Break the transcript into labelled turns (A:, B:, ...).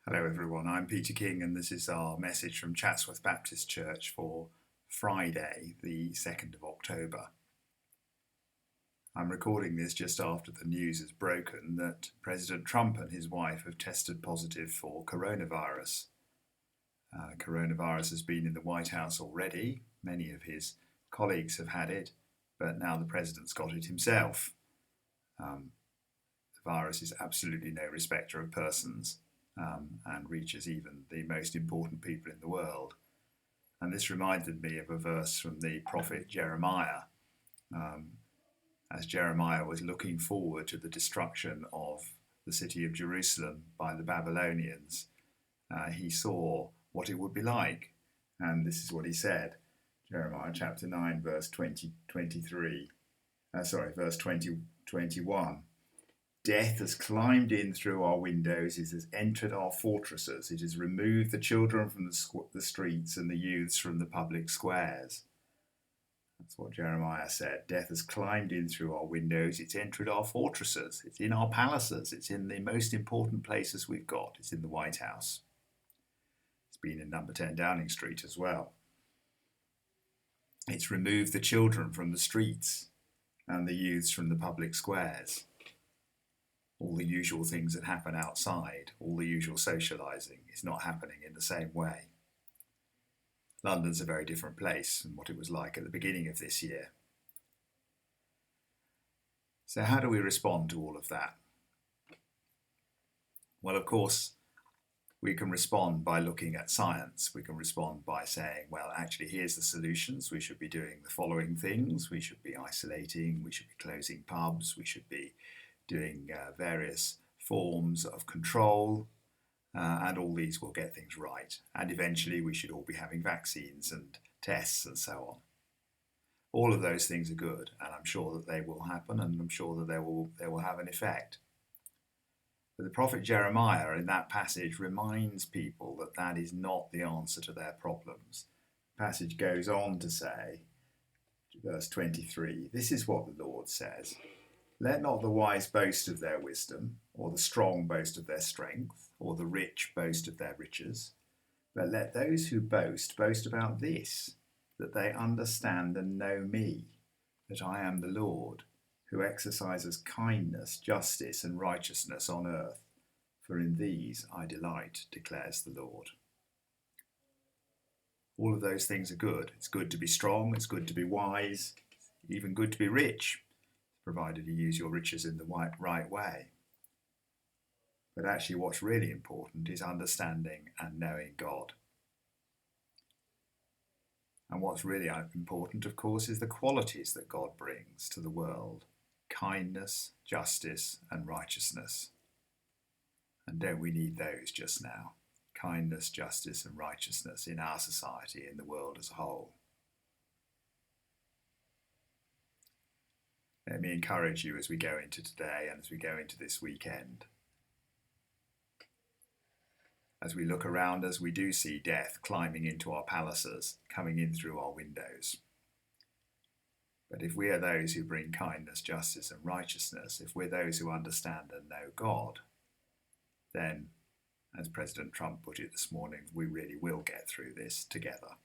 A: Hello, everyone. I'm Peter King, and this is our message from Chatsworth Baptist Church for Friday, the 2nd of October. I'm recording this just after the news has broken that President Trump and his wife have tested positive for coronavirus. Coronavirus has been in the White House already. Many of his colleagues have had it, but now the president's got it himself. The virus is absolutely no respecter of persons. And reaches even the most important people in the world. And this reminded me of a verse from the prophet Jeremiah. As Jeremiah was looking forward to the destruction of the city of Jerusalem by the Babylonians, he saw what it would be like. And this is what he said. Jeremiah chapter 9, verse 21. Death has climbed in through our windows, it has entered our fortresses, it has removed the children from the streets and the youths from the public squares. That's what Jeremiah said. Death has climbed in through our windows, it's entered our fortresses, it's in our palaces, it's in the most important places we've got, it's in the White House. It's been in number 10 Downing Street as well. It's removed the children from the streets and the youths from the public squares. All the usual things that happen outside, all the usual socialising is not happening in the same way. London's a very different place than what it was like at the beginning of this year. So how do we respond to all of that? Well, of course, we can respond by looking at science. We can respond by saying, well, actually, here's the solutions. We should be doing the following things. We should be isolating. We should be closing pubs. We should be doing various forms of control, and all these will get things right. And eventually we should all be having vaccines and tests and so on. All of those things are good, and I'm sure that they will happen, and I'm sure that they will have an effect. But the prophet Jeremiah in that passage reminds people that that is not the answer to their problems. The passage goes on to say, verse 23, this is what the Lord says. Let not the wise boast of their wisdom, or the strong boast of their strength, or the rich boast of their riches. But let those who boast about this, that they understand and know me, that I am the Lord, who exercises kindness, justice, and righteousness on earth. For in these I delight, declares the Lord. All of those things are good. It's good to be strong, it's good to be wise, even good to be rich, provided you use your riches in the right way. But actually what's really important is understanding and knowing God. And what's really important, of course, is the qualities that God brings to the world. Kindness, justice, and righteousness. And don't we need those just now? Kindness, justice, and righteousness in our society, in the world as a whole. Let me encourage you as we go into today and as we go into this weekend. As we look around us, we do see death climbing into our palaces, coming in through our windows. But if we are those who bring kindness, justice, and righteousness, if we're those who understand and know God, then, as President Trump put it this morning, we really will get through this together.